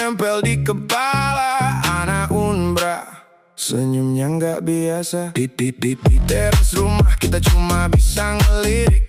nempel di kepala. Anak Unbra, senyumnya nggak biasa. Di teras rumah kita cuma bisa ngelirik.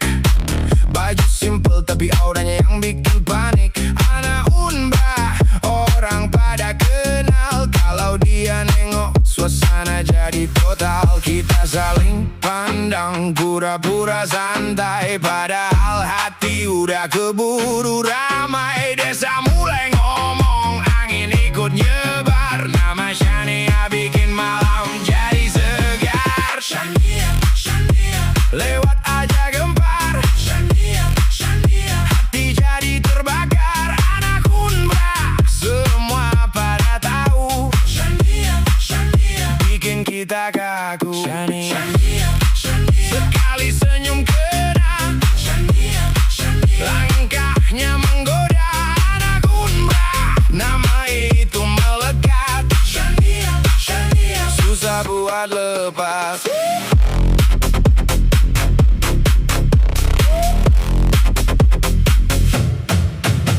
Baju simple tapi auranya yang bikin panik. Anak Unbra, orang pada kenal. Kalau dia nengok, suasana jadi total. Kita saling pandang, pura-pura santai, padahal hati udah keburu ramai. Desa mulai ngomong, angin ikut nyebar. Nama Shania bikin malam jadi segar. Shania, Shania, lewat aja gempar. Shania, Shania, hati jadi terbakar. Anak Unbra, semua pada tahu. Shania, Shania, bikin kita kaku. Shania, Shania, Shania, sekali senyum kena. Shania, Shania, langkahnya menggoda. Anak Unbra, nama itu melekat. Shania, Shania, susah buat lepas.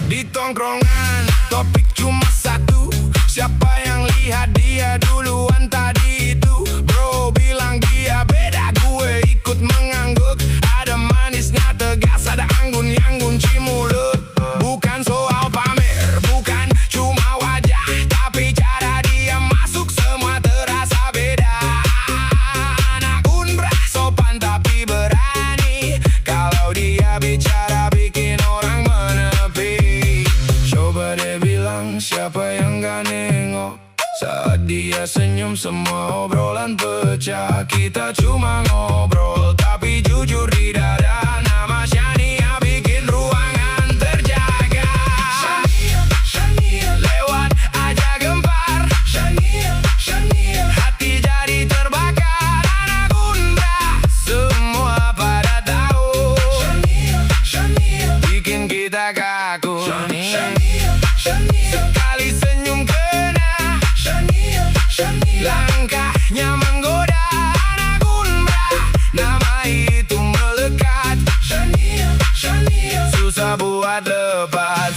Di tongkrongan, topik cuma satu. Siapa yang lihat dia duluan tadi itu? Bro bilang dia beda, gue ikut mengangguk. Ada manisnya tegas, ada anggun yang kunci mulut. Bukan soal pamer, bukan cuma wajah, tapi cara dia masuk semua terasa beda. Anak Unbra, sopan tapi berani. Kalau dia bicara bikin orang menepi. Coba deh bilang siapa yang gak nengok. Saat dia senyum semua obrolan pecah. Kita cuma ngobrol tapi jujur di dada. Nama Shania bikin ruangan terjaga. Shania, Shania, lewat aja gempar. Shania, Shania, hati jadi terbakar. Anak Unbra, semua pada tahu. Shania, Shania, bikin kita kaku. Shania, Shania, sekali senyum kena. Shania, Shania, langkahnya menggoda. Anak Unbra, nama itu melekat. Shania, Shania, susah buat lepas.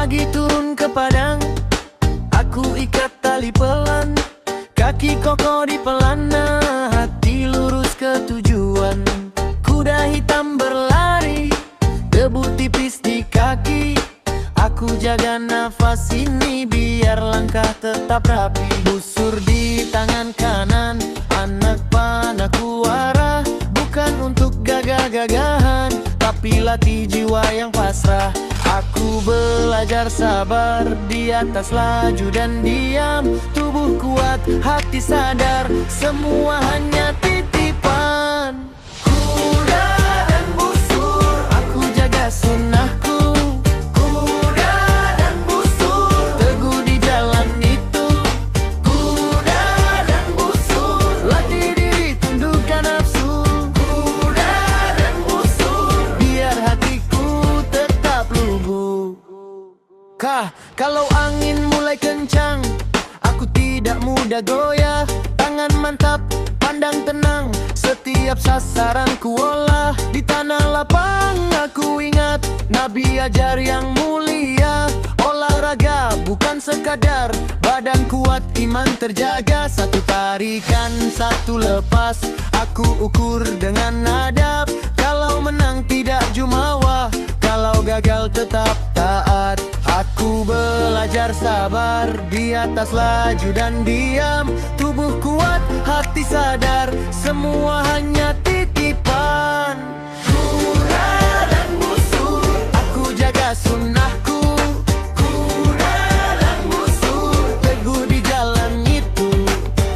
Pagi turun ke padang, aku ikat tali pelan. Kaki kokoh di pelana, hati lurus ke tujuan. Kuda hitam berlari, debu tipis di kaki. Aku jaga nafas ini biar langkah tetap rapi. Busur di tangan kanan, anak panahku arah. Bukan untuk gagah-gagahan, tapi latih jiwa yang pasrah. Aku belajar sabar di atas laju dan diam. Tubuh kuat, hati sadar, semua hanya titipan. Kuda dan busur, aku jaga sunnahku. Kuda dan busur, teguh di jalan itu. Kuda dan busur, latih diri tundukkan nafsu. Kuda dan busur, biar hatiku tetap lugu. Kalau angin mulai kencang, aku tidak mudah goyah. Tangan mantap, pandang tenang, setiap sasaran ku olah. Di tanah lapang aku ingat, Nabi ajar yang mulia. Olahraga bukan sekadar badan kuat, iman terjaga. Satu tarikan, satu lepas, aku ukur dengan adab. Kalau menang tidak jumawa, kalau gagal tetap taat. Aku belajar sabar di atas laju dan diam. Tubuh kuat, hati sadar, semua hanya titipan. Kuda dan busur, aku jaga sunnahku. Kuda dan busur, teguh di jalan itu.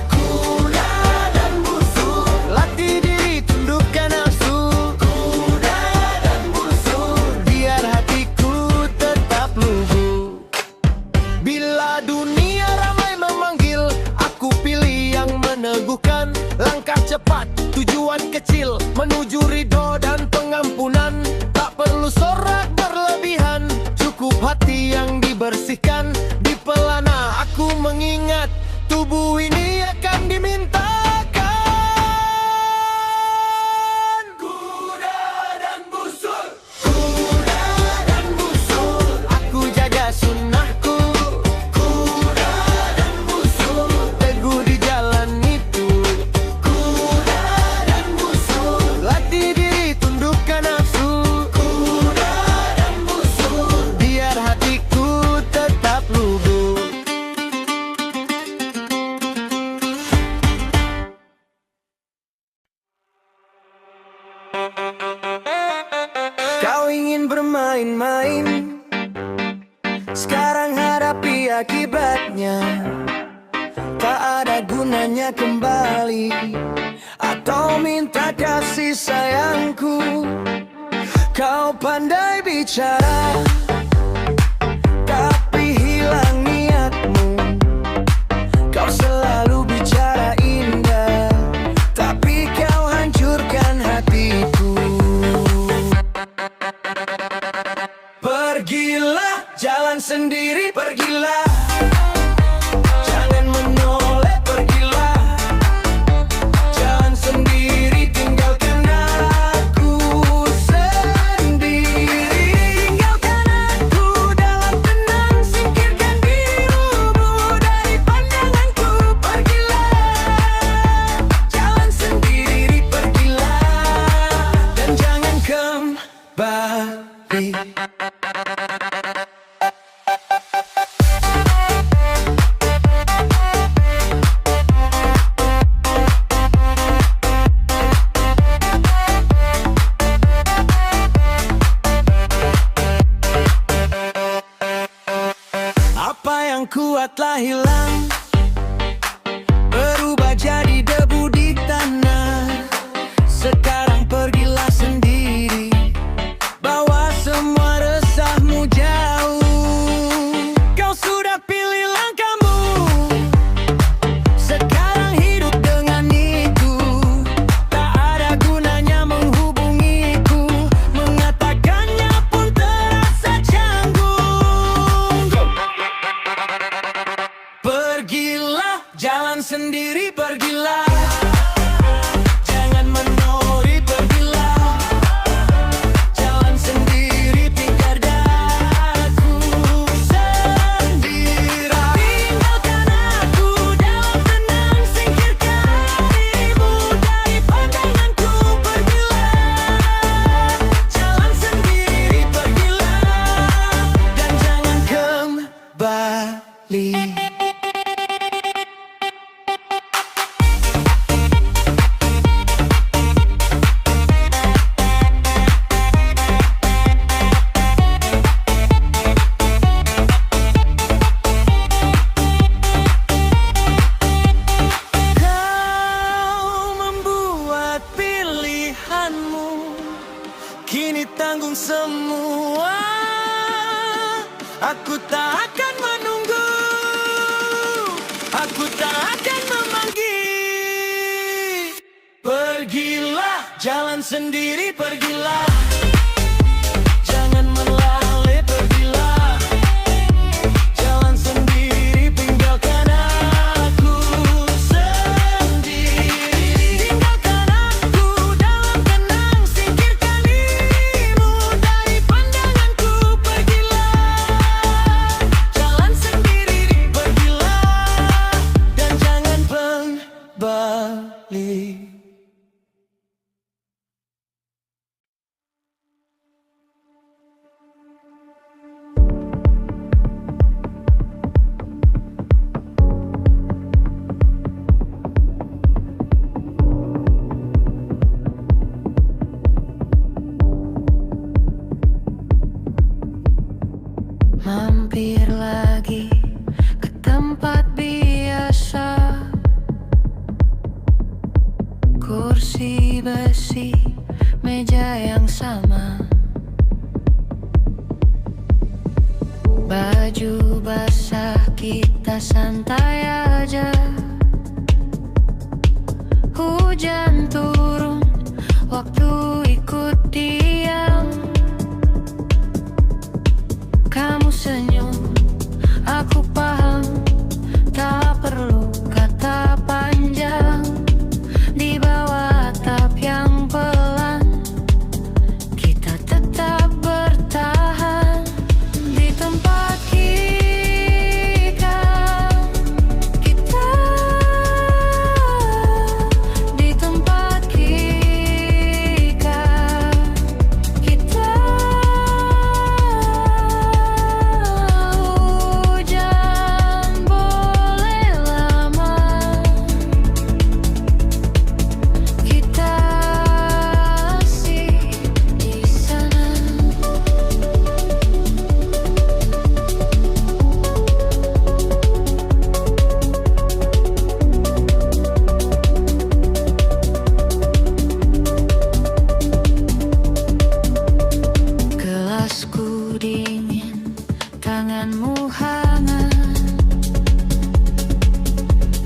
Kuda dan busur, latih diri tundukkan nafsu. Kuda dan busur, biar hati main-main. Sekarang hadapi akibatnya. Tak ada gunanya kembali atau minta kasih sayangku. Kau pandai bicara, tapi hilang niatmu. Kau selalu bicara indah, tapi kau hancurkan hatiku. Pergilah, jalan sendiri, pergilah. Jangan menoleh, pergilah. Jalan sendiri, tinggalkan aku sendiri. Tinggalkan aku dalam tenang, singkirkan dirimu dari pandanganku. Pergilah, jalan sendiri, pergilah. Dan jangan kembali. Apa yang kuat telah hilang, berubah jadi debu di tanah. Sekarang pergilah sendiri, bawa semua resahmu jauh. Kau sudah pilih langkahmu, sekarang hidup dengan itu. Tak ada gunanya menghubungiku, mengatakannya pun terasa canggung. Pergilah, jalan sendiri, pergilah. Jangan menori, pergilah. Jalan sendiri, tinggalkan aku sendiri. Tinggalkan aku dalam tenang, singkirkan dirimu dari pandanganku. Pergilah, jalan sendiri, pergilah. Dan jangan kembali. Kau membuat pilihanmu, kini tanggung semua. Aku tak akan menunggu, aku tak akan memanggil. Pergilah, jalan sendiri, pergilah. Jangan melalui, pergilah. Jalan sendiri, tinggalkan aku sendiri. Tinggalkan aku dalam tenang, singkirkan dirimu dari pandanganku. Pergilah, jalan sendiri, pergilah. Dan jangan kembali. Mampir lagi ke tempat biasa, kursi besi, meja yang sama, baju basah, kita santai aja. Hujan turun, waktu ikut diam. Kamu senyum, aku paham. Tak perlu kata panjang, di bawah atap yang pelan. Kita tetap bertahan di tempat kita. Kita di tempat kita. Kita dingin, tanganmu hangat.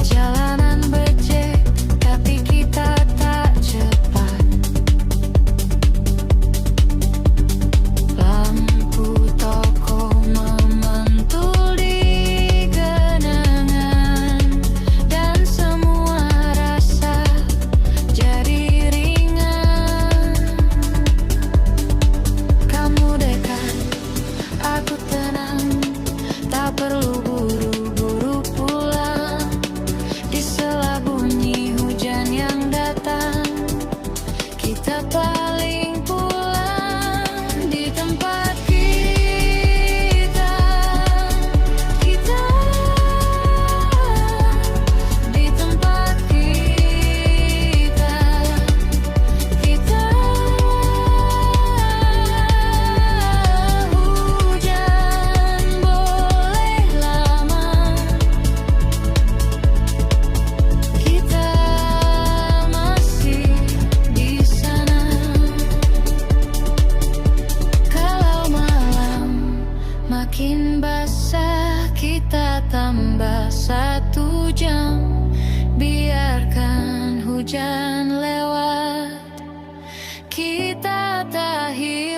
Jalanan becek, tapi kita tak cepat. Lampu toko memantul di genangan, dan semua rasa jadi ringan. Kamu dekat, aku tenang, tak perlu buru-buru pulang. Di sela bunyi hujan yang datang, kita paling pulang di tempat kita. Kita di tempat kita. Kita hujan boleh lama, kita masih di sana. Kalau malam makin basah, kita tambah 1 jam. Biarkan hujan lewat, kita tak hilang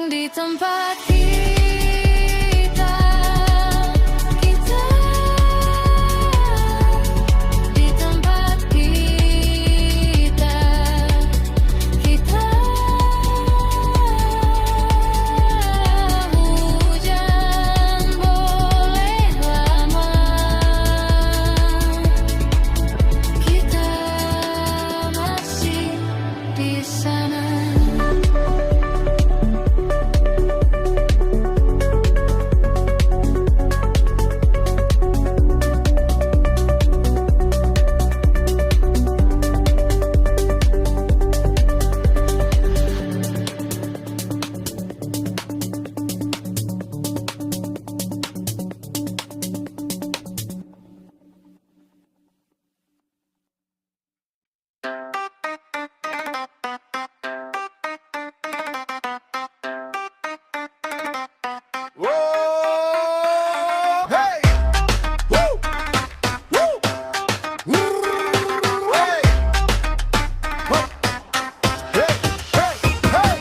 di tempat kita. Kita di tempat kita. Kita hujan boleh lama, kita masih di sana. Whoa, hey, woo, woo, hey, hop, hey, hey, hey.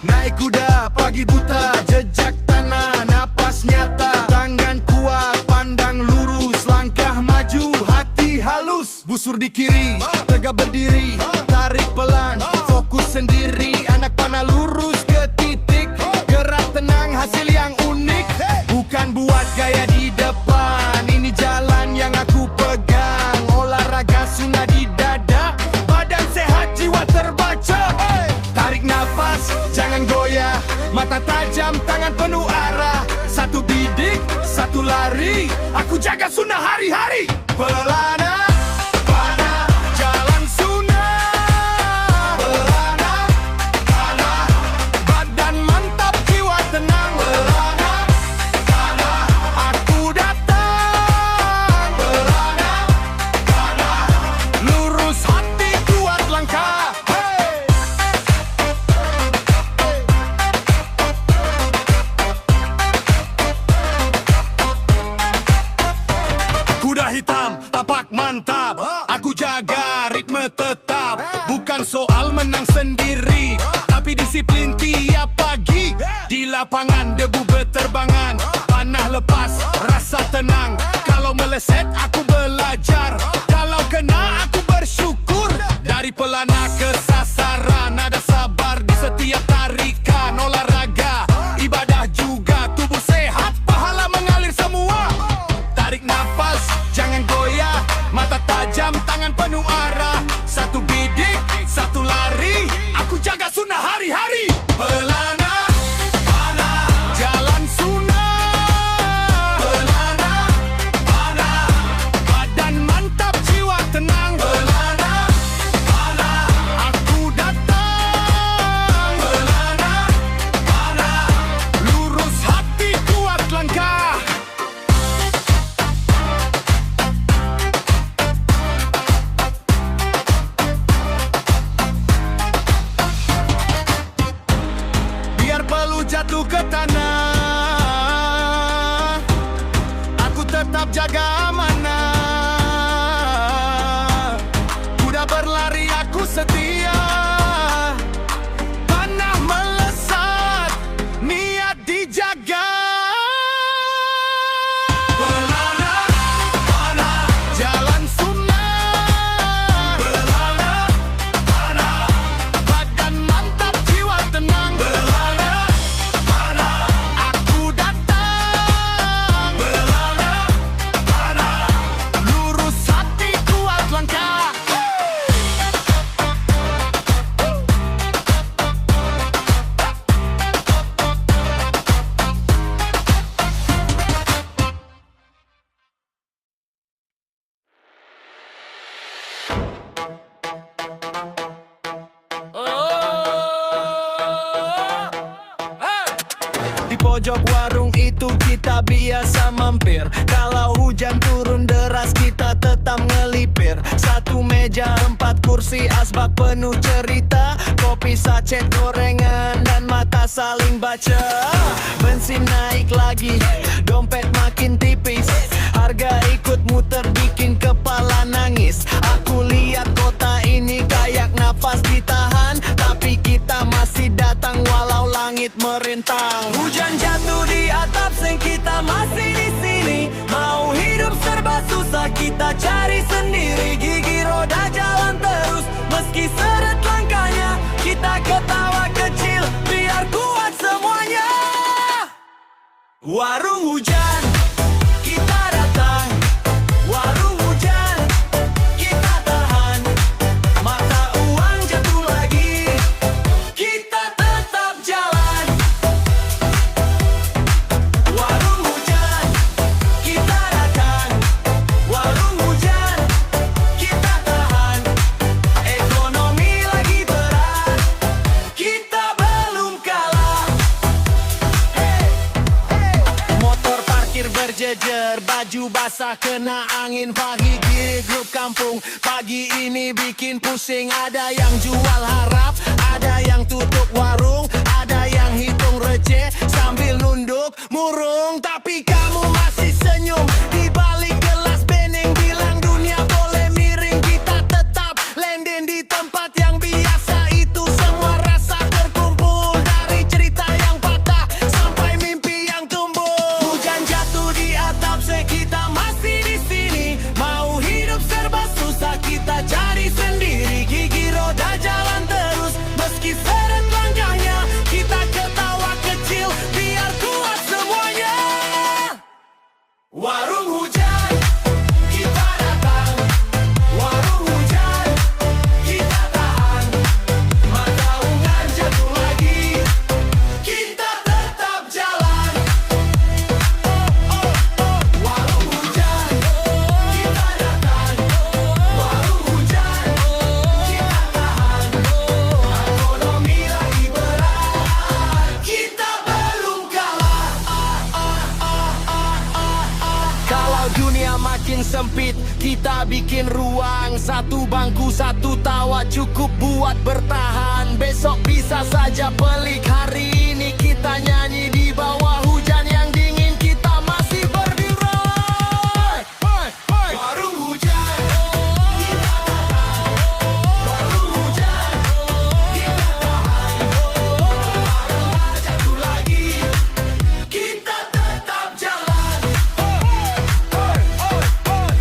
Naik kuda pagi buta, jejak tanah, napas nyata, tangan kuat, pandang lurus, langkah maju, hati halus, busur di kiri, tegak berdiri, tarik pelan, fokus sendiri, anak panah lurus ke titik, gerak tenang, hasil yang unik, bukan buat gaya di depan. Ini jalan yang aku pegang, olahraga sunnah di dada, badan sehat jiwa terbaca. Tarik nafas, jangan goyah, mata tajam, tangan penuh arah, satu bidik, satu lari, aku jaga sunnah hari-hari. Pelana, panah, jalan sunnah. Pelana, panah, badan mantap, jiwa tenang. Pelana, panah, aku datang. Pelana, panah, lurus hati, kuat langkah. Hey! Kuda hitam, tapak mantap, aku jaga ritme tetap. Bukan soal menang sendiri, tapi disiplin tiap pagi. Di lapangan debu berterbangan, panah lepas, rasa tenang. Kalau meleset aku belajar, kalau kena aku bersyukur. Dari pelana ke sasaran, ada sabar di setiap tarikan. Olahraga, ibadah juga, tubuh sehat, pahala mengalir semua. Tarik nafas, jangan goyah, mata tajam, tangan penuh arah, satu bidik, satu lari, aku jaga sunnah hari-hari. Pelana, panah, jalan sunnah. jatuh ke tanah, aku tetap jaga amanah. Kuda berlari aku setia, panah melesat, niat dijaga. Belana, panah, jalan sunnah. Belana, panah, badan mantap, jiwa tenang. Belana, panah, aku datang. Belana, panah, lurus hati, kuat langkah. Di pojok warung itu kita biasa mampir. Kalau hujan turun deras kita tetap ngelipir. Satu meja 4 kursi asbak penuh cerita. Kopi sachet gorengan dan mata saling baca. Bensin naik lagi, dompet makin tipis. Harga ikut muter bikin kepala nangis. Aku lihat kota ini kayak napas ditahan, tapi kita masih datang walau langit merintang. Hujan jatuh di atap seng, kita masih di sini. Mau hidup serba susah, kita cari sendiri. Gigi roda jalan terus, meski seret langkahnya. Kita ketawa kecil, biar kuat semuanya. Warung hujan, kita datang. Warung hujan, kita tahan. Mata uang jatuh lagi, kita tetap jalan. Warung hujan, kita datang. Warung hujan, kita tahan. Ekonomi lagi berat, kita belum kalah. Motor parkir berjejer, baju basah kena angin. Pagi kiri grup kampung, pagi ini bikin pusing. Ada yang jual harap, ada yang tutup warung, ada yang hitung receh sambil nunduk murung. Tapi kamu masih senyum di balik gelas bening. Bilang dunia boleh miring, kita tetap landing di tempat yang biasa. Itu semua rasa terkumpul, dari cerita yang patah sampai mimpi yang tumbuh. Hujan jatuh di atap seng, kita masih di sini. Mau hidup serba susah, kita cari sendiri. Gigi roda jalan terus, meski seret langkahnya. Kita ketawa kecil, biar kuat semuanya. Warung hujan, kita datang. Warung hujan, kita tahan. Mata ungan jatuh lagi, kita tetap jalan. Warung hujan, kita datang. Warung hujan, kita tahan. Ekonomi lagi berat, kita belum kalah. Kalau dunia makin sempit, kita bikin ruang. Satu bangku, satu tawa cukup buat bertahan. Besok bisa saja pelik, hari ini kita nyanyi di bawah hujan yang dingin. Kita masih berdiri. Warung hujan, kita datang. Warung hujan, kita tahan. Marah jatuh lagi, kita tetap jalan.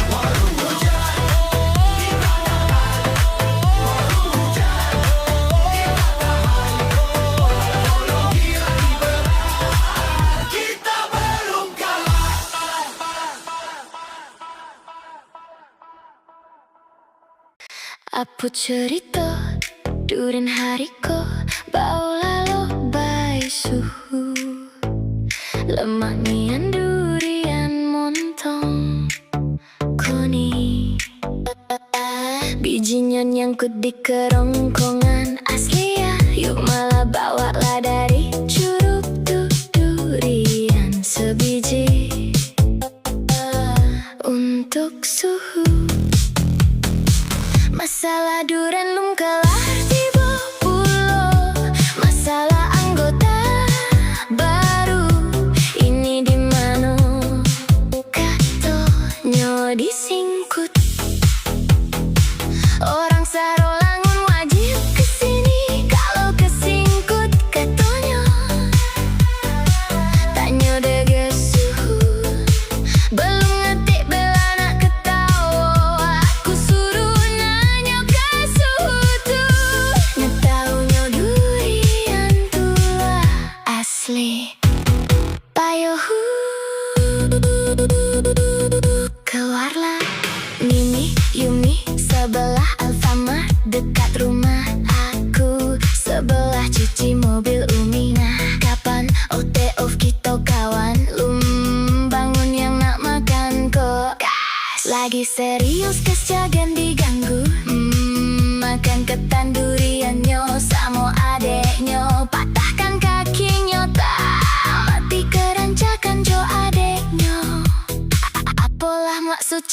Warung hujan, kita datang. Warung hujan, kita tahan. Ekonomi lagi berat, kita belum kalah. Apa cerita durin hariku, bau lalu bai suhu. Lemak nian durian montong koni. Bijinya nyangkut di kerongkongan asli ya. Yuk malah bawa lah dari curug durian sebiji untuk suhu. Masalah duren lum kelar di pulau. Masalah anggota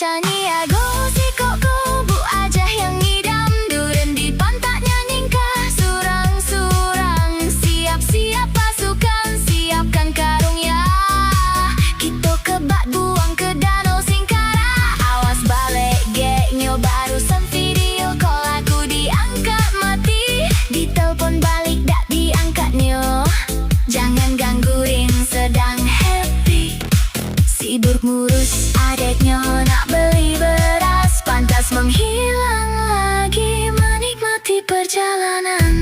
Canyi aku si koko bu aja yang ngidam duren di pantatnya ningkah surang-surang. Siap-siap pasukan, siapkan karung ya. Kita kebak buang ke danau Singkara. Awas balik geknya barusan video call aku diangkat mati. Ditelepon balik dak diangkatnya. Jangan gangguin sedang happy. Sibuk ngurus adeknya nak beli beras. Pantas menghilang lagi menikmati perjalanan.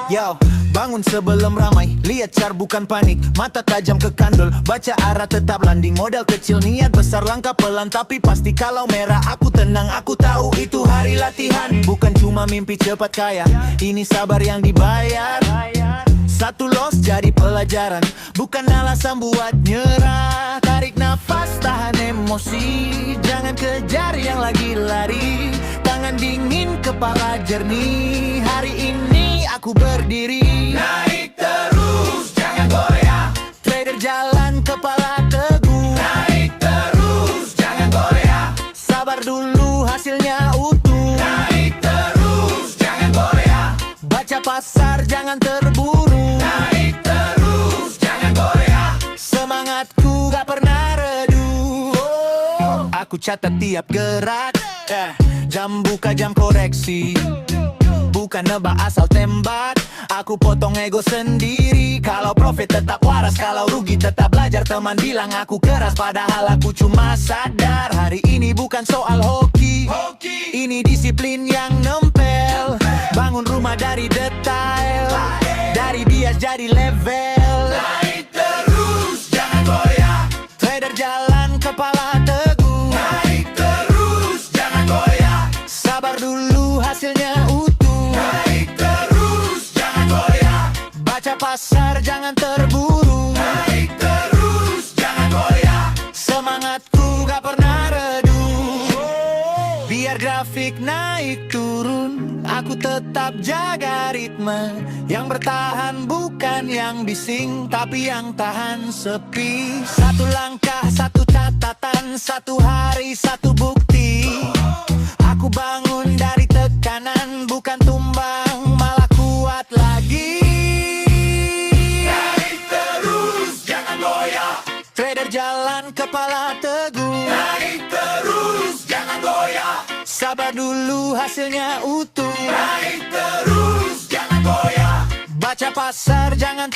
Yo, bangun sebelum ramai, lihat car bukan panik. Mata tajam ke kandul, baca arah tetap landing. Modal kecil niat besar langkah pelan tapi pasti kalau merah. Aku tenang, aku tahu itu hari latihan. Bukan cuma mimpi cepat kaya, ini sabar yang dibayar. Satu loss jadi pelajaran, bukan alasan buat nyerah. Tarik nafas, tahan emosi, jangan kejar yang lagi lari. Tangan dingin, kepala jernih. Hari ini aku berdiri. Naik terus, jangan goyah. Trader jalan, kepala teguh. Naik terus, jangan goyah. Sabar dulu, hasilnya utuh. Naik terus, jangan goyah. Baca pasar, jangan terburu. Naik terus, jangan goyah. Semangatku gak pernah redup. Aku catat tiap gerak, jam buka jam koreksi. Bukan nebak asal tembak, aku potong ego sendiri. Kalau profit tetap waras, kalau rugi tetap belajar. Teman bilang aku keras, padahal aku cuma sadar. Hari ini bukan soal hoki, ini disiplin yang nempel. Bangun rumah dari detail, dari bias jadi level. Naik terus, jangan goyah. Trader jalan, kepala teguh. Naik terus, jangan goyah. Sabar dulu, hasilnya utuh. Naik terus, jangan goyah. Baca pasar, jangan terburu. Naik terus, jangan goyah. Semangatku gak pernah redup. Biar grafik naik turun, aku tetap jaga ritme. Yang bertahan bukan yang bising, tapi yang tahan sepi. Satu langkah, satu catatan, satu hari, satu bukti. Aku bangun dari tekanan, bukan tumbang, malah kuat lagi. Naik terus, jangan goyah. Trader jalan, kepala teguh. Naik terus, jangan goyah. Sabar dulu, hasilnya utuh. Naik terus, jangan goyah. Baca pasar, jangan